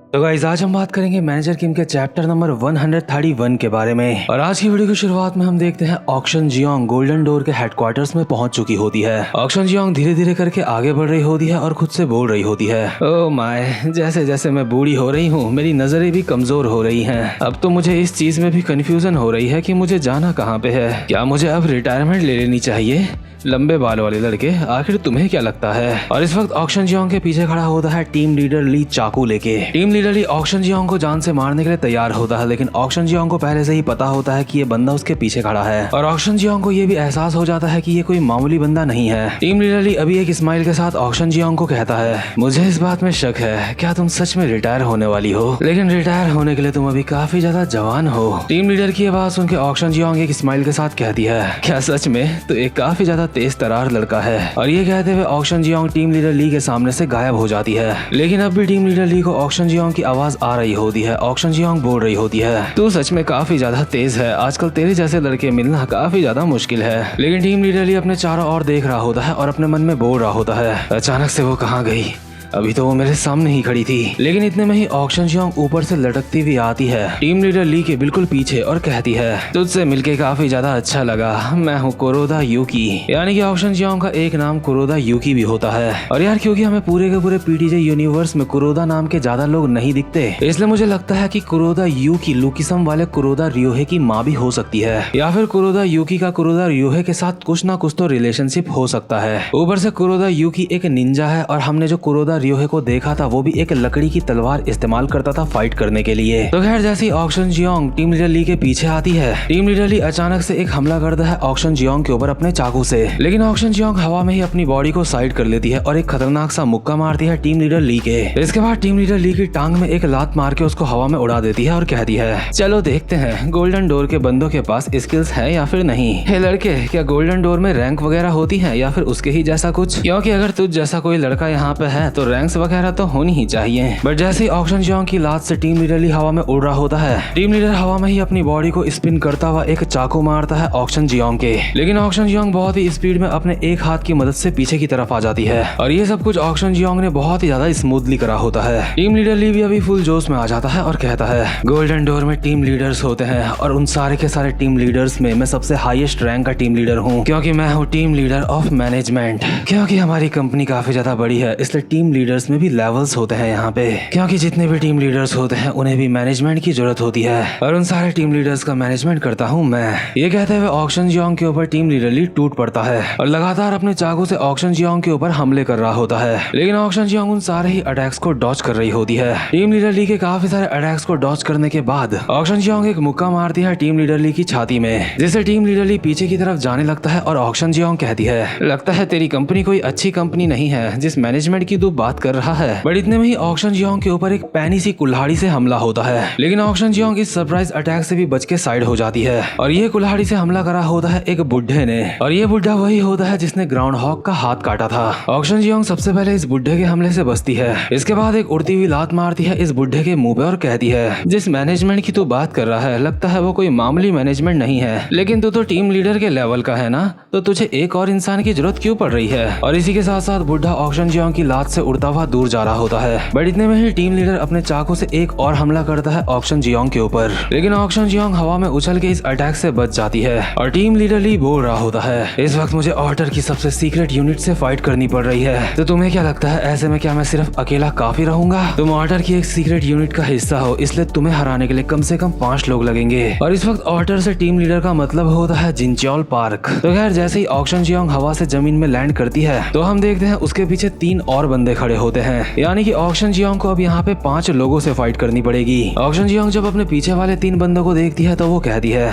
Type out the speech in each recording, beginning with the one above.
तो गाइस आज हम बात करेंगे मैनेजर किम के चैप्टर नंबर 131 के बारे में। और आज की वीडियो की शुरुआत में हम देखते हैं ऑक्शन जियोंग गोल्डन डोर के हेडक्वार्टर्स में पहुंच चुकी होती है। ऑक्शन जियोंग धीरे धीरे करके आगे बढ़ रही होती है और खुद से बोल रही होती है, ओ माय, जैसे जैसे मैं बूढ़ी हो रही हूँ मेरी नजरें भी कमजोर हो रही हैं। अब तो मुझे इस चीज में भी कंफ्यूजन हो रही है कि मुझे जाना कहाँ पे है। क्या मुझे अब रिटायरमेंट ले लेनी चाहिए? लंबे बाल वाले लड़के, आखिर तुम्हें क्या लगता है? और इस वक्त ऑक्शन जियोंग के पीछे खड़ा होता है टीम लीडर ली चाकू लेके। टीम लीडर ली ऑक्शन जियोंग को जान से मारने के लिए तैयार होता है, लेकिन ऑक्शन जियोंग को पहले से ही पता होता है कि ये बंदा उसके पीछे खड़ा है। और ऑक्शन जियोंग को ये भी एहसास हो जाता है कि ये कोई मामूली बंदा नहीं है। टीम लीडर ली अभी एक स्माइल के साथ ऑक्शन जियोंग को कहता है, मुझे इस बात में शक है, क्या तुम सच में रिटायर होने वाली हो? लेकिन रिटायर होने के लिए तुम अभी काफी ज्यादा जवान हो। टीम लीडर की आवाज सुन के ऑक्शन जियोंग एक स्माइल के साथ कहती है, क्या सच में? तो एक काफी ज्यादा तेज तरार लड़का है। और ये कहते हुए ऑक्शन जियोंग टीम लीडर ली के सामने से गायब हो जाती है। लेकिन अब भी टीम लीडर ली को ऑक्शन जियोंग की आवाज आ रही होती है। ऑक्शन जियोंग बोल रही होती है, तू सच में काफी ज्यादा तेज है, आजकल तेरे जैसे लड़के मिलना काफी ज्यादा मुश्किल है। लेकिन टीम लीडर ली अपने चारों ओर देख रहा होता है और अपने मन में बोल रहा होता है, अचानक से वो कहाँ गई? अभी तो वो मेरे सामने ही खड़ी थी। लेकिन इतने में ही ऑक्शन जियोंग ऊपर से लटकती हुई आती है टीम लीडर ली के बिल्कुल पीछे और कहती है, तुझसे मिलके काफी ज्यादा अच्छा लगा, मैं हूँ कुरोदा यूकी। यानी कि ऑक्शन जियोंग का एक नाम कुरोदा यूकी भी होता है। और यार क्योंकि हमें पूरे के पूरे पीटीजे यूनिवर्स में कुरोदा नाम के ज्यादा लोग नहीं दिखते, इसलिए मुझे लगता है कि कुरोदा यूकी लुकिसम वाले कुरोदा रियोहे की माँ भी हो सकती है, या फिर कुरोदा यूकी का कुरोदा रियोहे के साथ कुछ ना कुछ तो रिलेशनशिप हो सकता है। ऊपर से कुरोदा यूकी एक निंजा है और हमने जो कुरोदा रियोहे को देखा था वो भी एक लकड़ी की तलवार इस्तेमाल करता था फाइट करने के लिए। तो खैर जैसे ऑक्शन जियोंग टीम लीडर ली के पीछे आती है, टीम लीडर ली अचानक से एक हमला करता है ऑक्शन जियोंग के ऊपर अपने चाकू से। लेकिन ऑक्शन जियोंग हवा में ही अपनी बॉडी को साइड कर लेती है और एक खतरनाक सा मुक्का मारती है टीम लीडर ली के। इसके बाद टीम लीडर ली की टांग में एक लात मार के उसको हवा में उड़ा देती है और कहती है, चलो देखते हैं गोल्डन डोर के बंदों के पास स्किल्स है या फिर नहीं। हे लड़के, क्या गोल्डन डोर में रैंक वगैरह होती है या फिर उसके ही जैसा कुछ? क्योंकि अगर तुझ जैसा कोई लड़का यहाँ पे है तो रैंक्स वगैरह तो होनी ही चाहिए। बट जैसे ही ऑक्शन जियोंग की लात से टीम लीडर ली हवा में उड़ रहा होता है, टीम लीडर हवा में ही अपनी बॉडी को स्पिन करता हुआ एक चाकू मारता है ऑक्शन जियोंग के। लेकिन ऑक्शन जियोंग बहुत ही स्पीड में अपने एक हाथ की मदद से पीछे की तरफ आ जाती है। और ये सब कुछ ऑक्शन जियोंग ने बहुत ही ज्यादा स्मूथली करा होता है। टीम लीडर ली भी अभी फुल जोश में आ जाता है और कहता है, गोल्डन डोर में टीम लीडर्स होते हैं और उन सारे के सारे टीम लीडर्स में मैं सबसे हाईएस्ट रैंक का टीम लीडर हूँ, क्योंकि मैं हूँ टीम लीडर ऑफ मैनेजमेंट। क्योंकि हमारी कंपनी काफी ज्यादा बड़ी है, इसलिए टीम लीडर्स में भी लेवल्स होते हैं यहाँ पे। क्योंकि जितने भी टीम लीडर्स होते हैं उन्हें भी मैनेजमेंट की जरूरत होती है और उन सारे टीम लीडर्स का मैनेजमेंट करता हूँ मैं। ये कहते हुए ऑक्शन जियोंग के ऊपर टीम लीडर ली टूट पड़ता है और लगातार अपने चाकू से ऑक्शन जियोंग के ऊपर हमले कर रहा होता है। लेकिन ऑक्शन जियोंग उन सारे ही अटैक्स को डॉज कर रही होती है। टीम लीडर ली के काफी सारे अटैक्स को डॉज करने के बाद ऑक्शन जियोंग एक मुक्का मारती है टीम लीडर ली की छाती में, जिससे टीम लीडर ली पीछे की तरफ जाने लगता है। और ऑक्शन जियोंग कहती है, लगता है तेरी कंपनी कोई अच्छी कंपनी नहीं है जिस मैनेजमेंट की तू बात कर रहा है। बट इतने में ही ऑक्शन जियोंग के ऊपर एक पैनी सी कुल्हाड़ी से हमला होता है। लेकिन ऑक्शन जियोंग इस सरप्राइज अटैक से भी बच के साइड हो जाती है और ये कुल्हाड़ी से हमला करा होता है एक बुढ़े ने। और ये बुढ़ा वही होता है जिसने ग्राउंड हॉक का हाथ काटा था। ऑक्शन जियोंग सबसे पहले इस बुढ़े के हमले से बचती है। इसके बाद एक उड़ती हुई लात मारती है इस बुढ़े के मुंह पे और कहती है, जिस मैनेजमेंट की तू बात कर रहा है लगता है वो कोई मामूली मैनेजमेंट नहीं है, लेकिन तू तो टीम लीडर के लेवल का है ना, तो तुझे एक और इंसान की जरूरत क्यों पड़ रही है? और इसी के साथ साथ बुढ़ा ऑक्शन जियोंग की लात से उड़ता हुआ दूर जा रहा होता है। बट इतने में ही टीम लीडर अपने चाकू से एक और हमला करता है ऑक्शन जियोंग के ऊपर। लेकिन ऑक्शन जियोंग हवा में उछल के इस अटैक से बच जाती है और टीम लीडर ली बोल रहा होता है, इस वक्त मुझे ऑर्डर की सबसे सीक्रेट यूनिट से फाइट करनी पड़ रही है, तो तुम्हें क्या लगता है ऐसे में क्या मैं सिर्फ अकेला काफी रहूंगा? तुम ऑर्डर की एक सीक्रेट यूनिट का हिस्सा हो, इसलिए तुम्हें हराने के लिए कम से कम 5 लोग लगेंगे। और इस वक्त ऑर्डर से टीम लीडर का मतलब होता है जिनचोल पार्क। तो खैर जैसे ही ऑक्शन जियोंग हवा से जमीन में लैंड करती है तो हम देखते हैं उसके पीछे 3 और बंदे खड़े होते हैं। यानी कि ऑक्शन जियोंग को अब यहाँ पे 5 लोगों से फाइट करनी पड़ेगी। ऑक्शन जियोंग जब अपने पीछे वाले 3 बंदों को देखती है तो वो कहती है,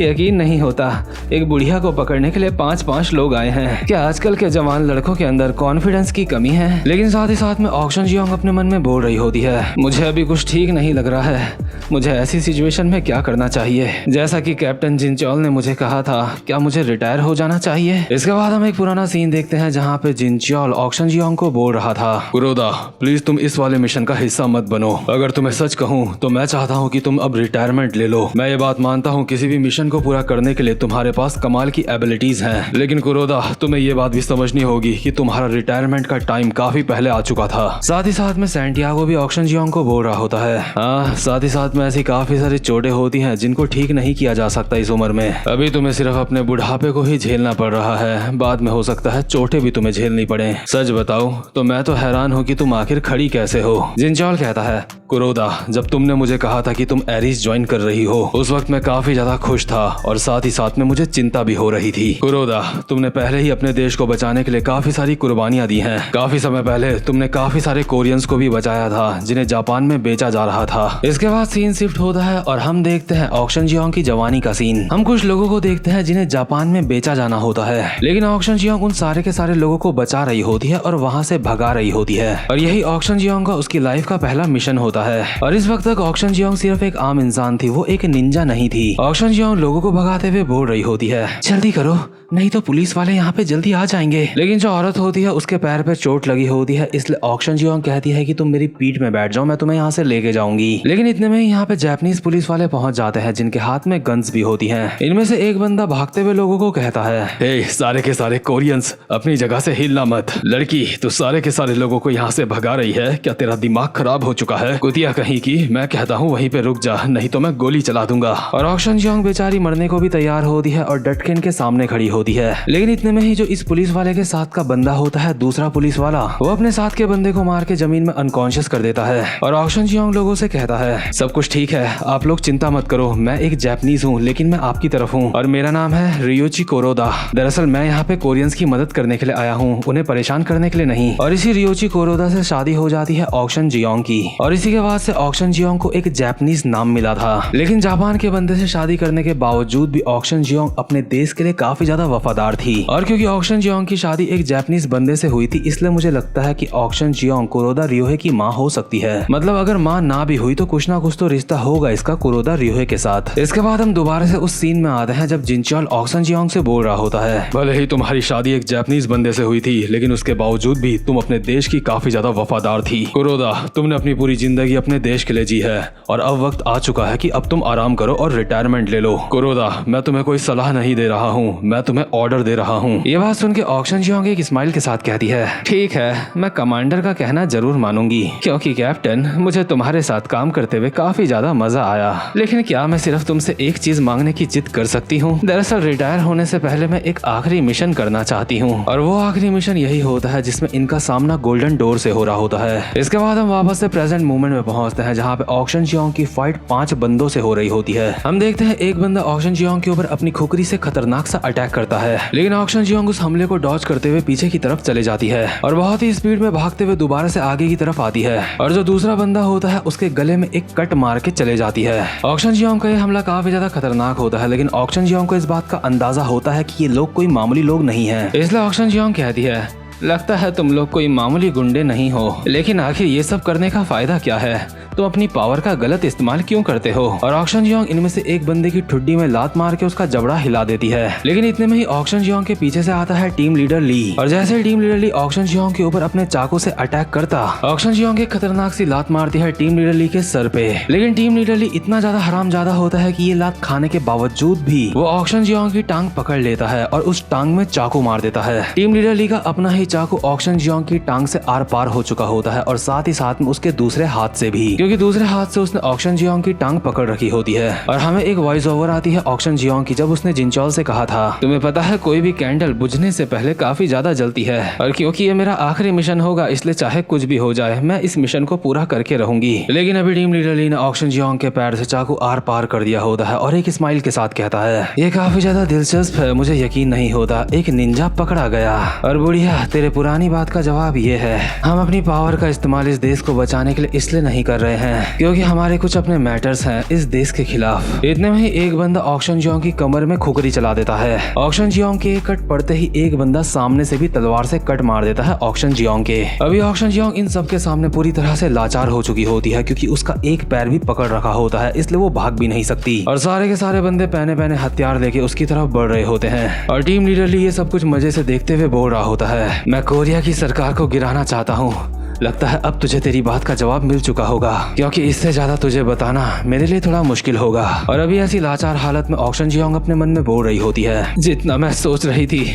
यकीन नहीं होता, एक बुढ़िया को पकड़ने के लिए 5-5 लोग आए हैं। क्या आजकल के जवान लड़कों के अंदर कॉन्फिडेंस की कमी है? लेकिन साथ ही साथ में ऑक्शन जियोंग अपने मन में बोल रही होती है, मुझे अभी कुछ ठीक नहीं लग रहा है, मुझे ऐसी सिचुएशन में क्या करना चाहिए? जैसा कि कैप्टन जिनचोल ने मुझे कहा था, क्या मुझे रिटायर हो जाना चाहिए? इसके बाद हम एक पुराना सीन देखते हैं जहाँ पे जिनचोल ऑक्शन जियोंग को बोल रहा था, कुरोदा प्लीज तुम इस वाले मिशन का हिस्सा मत बनो। अगर तुम्हें सच कहूँ तो मैं चाहता हूँ कि तुम अब रिटायरमेंट ले लो। मैं ये बात मानता हूँ किसी भी मिशन को पूरा करने के लिए तुम्हारे पास कमाल की एबिलिटीज हैं, लेकिन कुरोदा तुम्हें ये बात भी समझनी होगी कि तुम्हारा रिटायरमेंट का टाइम काफी पहले आ चुका था। साथ ही साथ में सैंटियागो भी ऑक्शन जियोंग को बोल रहा होता है, हाँ साथ ही साथ में ऐसी काफी सारी चोटें होती हैं जिनको ठीक नहीं किया जा सकता इस उम्र में। अभी तुम्हें सिर्फ अपने बुढ़ापे को ही झेलना पड़ रहा है, बाद में हो सकता है चोटें भी तुम्हें झेलनी पड़े। सच बताओ तो मैं तो हैरान हूँ कि तुम आखिर खड़ी कैसे हो। जिनचॉल कहता है, कुरोदा जब तुमने मुझे कहा था कि तुम एरिस ज्वाइन कर रही हो उस वक्त मैं काफी ज्यादा खुश था और साथ ही साथ में मुझे चिंता भी हो रही थी। कुरोदा तुमने पहले ही अपने देश को बचाने के लिए काफी सारी कुर्बानियां दी हैं। काफी समय पहले तुमने काफी सारे कोरियंस को भी बचाया था जिन्हें जापान में बेचा जा रहा था। इसके बाद सीन शिफ्ट होता है और हम देखते हैं ऑक्शन जियोंग की जवानी का सीन। हम कुछ लोगों को देखते हैं जिन्हें जापान में बेचा जाना होता है, लेकिन ऑक्शन जियोंग उन सारे के सारे लोगों को बचा रही होती है और वहाँ से भगा रही होती है। और यही ऑक्शन जियोंग का उसकी लाइफ का पहला मिशन होता है। और इस वक्त तक ऑक्शन जियोंग सिर्फ एक आम इंसान थी, वो एक निंजा नहीं थी। ऑक्शन जियोंग लोगों को भगाते हुए बोल रही होती है, जल्दी करो नहीं तो पुलिस वाले यहाँ पे जल्दी आ जाएंगे। लेकिन जो औरत होती है उसके पैर पे चोट लगी होती है, इसलिए ऑक्शन जियोंग कहती है कि तुम मेरी पीठ में बैठ जाओ, मैं तुम्हें यहाँ से लेके जाऊंगी। लेकिन इतने में यहाँ पे जापानीज पुलिस वाले पहुंच जाते हैं जिनके हाथ में गन्स भी होती हैं। इनमें से एक बंदा भागते हुए लोगों को कहता है, हे सारे के सारे कोरियंस अपनी जगह से हिलना मत। लड़की तू सारे के सारे लोगों को यहाँ से भगा रही है, क्या तेरा दिमाग खराब हो चुका है? कुतिया कहीं की, मैं कहता हूँ वहीं पे रुक जा नहीं तो मैं गोली चला दूंगा। और ऑक्शन जियोंग बेचारी मरने को भी तैयार होती है और डट के इनके सामने खड़ी होती है। लेकिन इतने में ही जो इस पुलिस वाले के साथ का बंदा होता है, दूसरा पुलिस वाला, वो अपने साथ के बंदे को मार के जमीन में अनकॉन्शियस कर देता है। और ऑक्शन जियोंग लोगों से कहता है, सब कुछ ठीक है, आप लोग चिंता मत करो, मैं एक जापानीज हूँ लेकिन मैं आपकी तरफ हूँ और मेरा नाम है रियोची कुरोदा। दरअसल मैं यहाँ पे कोरियंस की मदद करने के लिए आया हूँ, उन्हें परेशान करने के लिए नहीं। और इसी रियोची कुरोदा से शादी हो जाती है ऑक्शन जियोंग की। और इसी के बाद से ऑक्शन जियोंग को एक जापानीज नाम मिला था। लेकिन जापान के बंदे से शादी करने के बावजूद भी ऑक्शन जियोंग अपने देश के लिए काफी ज्यादा वफादार थी। और क्योंकि ऑक्शन जियोंग की शादी एक जापानीज बंदे से हुई थी, इसलिए मुझे लगता है कि ऑक्शन जियोंग कुरोदा रियोहे की माँ हो सकती है। मतलब अगर माँ ना भी हुई तो कुछ ना कुछ तो रिश्ता होगा इसका कुरोदा रियोहे के साथ। इसके बाद हम दोबारा से उस सीन में आते हैं जब जिनचॉल ऑक्शन जियोंग से बोल रहा होता है, भले ही तुम्हारी शादी एक जापानीज बंदे से हुई थी लेकिन उसके बावजूद भी तुम अपने देश की काफी ज्यादा वफादार थी। कुरोदा तुमने अपनी पूरी जिंदगी अपने देश के लिए जी है और अब वक्त आ चुका है कि अब तुम आराम करो और रिटायरमेंट ले लो। कुरोदा मैं तुम्हें कोई सलाह नहीं दे रहा हूँ, मैं तुम्हें ऑर्डर दे रहा हूँ। ये बात सुन के ऑक्शन जियोंग एक स्माइल के साथ कहती है, ठीक है मैं कमांडर का कहना जरूर मानूंगी क्योंकि कैप्टन मुझे तुम्हारे साथ काम करते हुए काफी ज्यादा मजा आया। लेकिन क्या मैं सिर्फ तुमसे एक चीज मांगने की जिद कर सकती हूँ? दरअसल रिटायर होने से पहले मैं एक आखिरी मिशन करना चाहती हूँ और वो आखिरी मिशन यही होता है जिसमें इनका सामना गोल्डन डोर से हो रहा होता है। इसके बाद हम वापस से प्रेजेंट मोमेंट में पहुंचते हैं जहाँ पे ऑक्शन जियोंग की फाइट 5 बंदों से हो रही होती है। हम देखते हैं एक बंदा ऑक्शन जियोंग के ऊपर अपनी खुकरी से खतरनाक सा अटैक करता है, लेकिन ऑक्शन जियोंग उस हमले को डॉज करते हुए पीछे की तरफ चले जाती है और बहुत ही स्पीड में भागते हुए दोबारा से आगे की तरफ आती है और जो दूसरा बंदा होता है उसके गले में एक कट मार के चले जाती है। ऑक्शन जियोंग का ये हमला काफी ज्यादा खतरनाक होता है, लेकिन ऑक्शन जियोंग को इस बात का अंदाजा होता है कि ये लोग कोई मामूली लोग नहीं है। इसलिए ऑक्शन जियोंग कहती है, लगता है तुम लोग कोई मामूली गुंडे नहीं हो, लेकिन आखिर ये सब करने का फायदा क्या है? तुम अपनी पावर का गलत इस्तेमाल क्यों करते हो? और ऑक्शन जियोंग इनमें से एक बंदे की ठुड्डी में लात मार के उसका जबड़ा हिला देती है। लेकिन इतने में ही ऑक्शन जियोंग के पीछे से आता है टीम लीडर ली और जैसे टीम लीडर ली ऑक्शन जियोंग के ऊपर अपने चाकू से अटैक करता, ऑक्शन जियोंग एक खतरनाक सी लात मारती है टीम लीडर ली के सर पे। लेकिन टीम लीडर ली इतना ज्यादा हरामजादा होता है कि ये लात खाने के बावजूद भी वो ऑक्शन जियोंग की टांग पकड़ लेता है और उस टांग में चाकू मार देता है। टीम लीडर ली का अपना ही चाकू ऑक्शन जियोंग की टांग से आर पार हो चुका होता है और साथ ही साथ में उसके दूसरे हाथ से भी, क्योंकि दूसरे हाथ से उसने ऑक्शन जियोंग की टांग पकड़ रखी होती है। और हमें एक वॉइस ओवर आती है ऑक्शन जियोंग की जब उसने जिनचॉल से कहा था, तुम्हें पता है कोई भी कैंडल बुझने से पहले काफी ज्यादा जलती है और क्योंकि ये मेरा आखिरी मिशन होगा इसलिए चाहे कुछ भी हो जाए मैं इस मिशन को पूरा करके रहूंगी। लेकिन अभी टीम लीडर ली ने ऑक्शन जियोंग के पैर से चाकू आर पार कर दिया होता है और एक स्माइल के साथ कहता है, ये काफी ज्यादा दिलचस्प है, मुझे यकीन नहीं होता एक निंजा पकड़ा गया। और बुढ़िया तेरे पुरानी बात का जवाब ये है, हम अपनी पावर का इस्तेमाल इस देश को बचाने के लिए इसलिए नहीं कर रहे आए हैं क्योंकि हमारे कुछ अपने मैटर्स हैं इस देश के खिलाफ। इतने में ही एक बंदा ऑक्शन जियोंग की कमर में खुकरी चला देता है। ऑक्शन जियोंग के कट पड़ते ही एक बंदा सामने से भी तलवार से कट मार देता है ऑक्शन जियोंग के। अभी ऑक्शन जियोंग इन सब के सामने पूरी तरह से लाचार हो चुकी होती है क्योंकि उसका एक पैर भी पकड़ रखा होता है, इसलिए वो भाग भी नहीं सकती और सारे के सारे बंदे पहने पहने हथियार लेके उसकी तरफ बढ़ रहे होते हैं और टीम लीडर ली ये सब कुछ मजे से देखते हुए बोल रहा होता है, मैं कोरिया की सरकार को गिराना चाहता हूँ। लगता है अब तुझे तेरी बात का जवाब मिल चुका होगा क्योंकि इससे ज्यादा तुझे बताना मेरे लिए थोड़ा मुश्किल होगा। और अभी ऐसी लाचार हालत में ऑक्शन जियोंग अपने मन में बोल रही होती है, जितना मैं सोच रही थी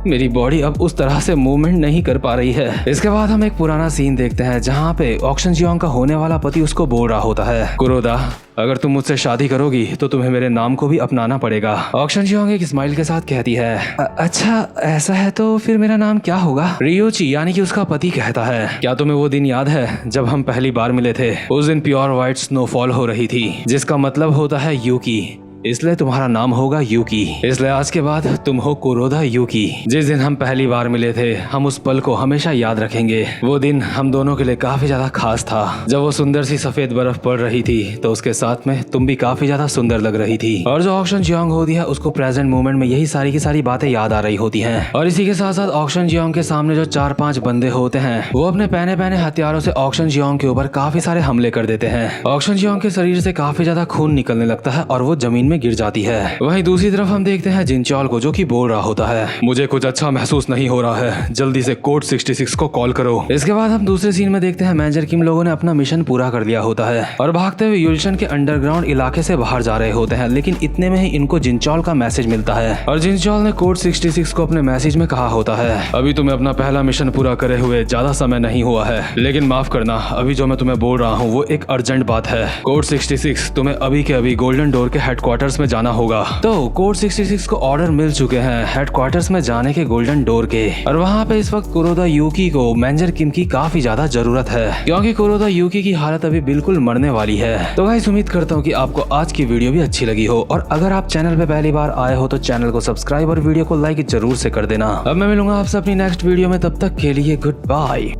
मेरी बॉडी अब उस तरह से मूवमेंट नहीं कर पा रही है। इसके बाद हम एक पुराना सीन देखते हैं जहाँ पे ऑक्शन जियोंग का होने वाला पति उसको बोल रहा होता है, कुरोदा अगर तुम मुझसे शादी करोगी तो तुम्हें मेरे नाम को भी अपनाना पड़ेगा। ऑक्शन जियोंग एक स्माइल के साथ कहती है, अच्छा ऐसा है तो फिर मेरा नाम क्या होगा? रियोची यानी कि उसका पति कहता है, क्या तुम्हें वो दिन याद है जब हम पहली बार मिले थे? उस दिन प्योर व्हाइट स्नोफॉल हो रही थी जिसका मतलब होता है यूकी, इसलिए तुम्हारा नाम होगा यूकी। इसलिए आज के बाद तुम हो कुरोदा यूकी। जिस दिन हम पहली बार मिले थे हम उस पल को हमेशा याद रखेंगे। वो दिन हम दोनों के लिए काफी ज्यादा खास था। जब वो सुंदर सी सफेद बर्फ पड़ रही थी तो उसके साथ में तुम भी काफी ज्यादा सुंदर लग रही थी। और जो ऑक्शन जियोंग होती है उसको प्रेजेंट मोमेंट में यही सारी की सारी बातें याद आ रही होती हैं। और इसी के साथ साथ ऑक्शन जियोंग के सामने जो 4-5 बंदे होते हैं वो अपने पहने पहने हथियारों से ऑक्शन जियोंग के ऊपर काफी सारे हमले कर देते हैं। ऑक्शन जियोंग के शरीर से काफी ज्यादा खून निकलने लगता है और वो जमीन में गिर जाती है। वहीं दूसरी तरफ हम देखते हैं जिनचॉल को जो कि बोल रहा होता है, मुझे कुछ अच्छा महसूस नहीं हो रहा है, जल्दी से कोड 66 को कॉल करो। इसके बाद हम दूसरे सीन में देखते हैं मैनेजर किम लोगों ने अपना मिशन पूरा कर लिया होता है और भागते हुए युल्शन के अंडरग्राउंड इलाके से बाहर जा रहे होते हैं। लेकिन इतने में ही इनको जिनचॉल का मैसेज मिलता है और जिनचॉल ने कोड 66 को अपने मैसेज में कहा होता है, अभी तुम्हें अपना पहला मिशन पूरा करे हुए ज्यादा समय नहीं हुआ है, लेकिन माफ करना अभी जो मैं तुम्हें बोल रहा हूँ वो एक अर्जेंट बात है। कोड 66 तुम्हें अभी के अभी गोल्डन डोर के हेडक्वार्टर्स में जाना होगा। तो कोड 66 को ऑर्डर मिल चुके हैं हेडक्वार्टर्स में जाने के गोल्डन डोर के और वहाँ पे इस वक्त कुरोदा यूकी को मैनेजर किम की काफी ज्यादा जरूरत है क्योंकि कुरोदा यूकी की हालत अभी बिल्कुल मरने वाली है। तो गाइस उम्मीद करता हूँ कि आपको आज की वीडियो भी अच्छी लगी हो और अगर आप चैनल पे पहली बार आए हो तो चैनल को सब्सक्राइब और वीडियो को लाइक जरूर से कर देना। अब मैं मिलूंगा आपसे अपनी नेक्स्ट वीडियो में, तब तक के लिए गुड बाय।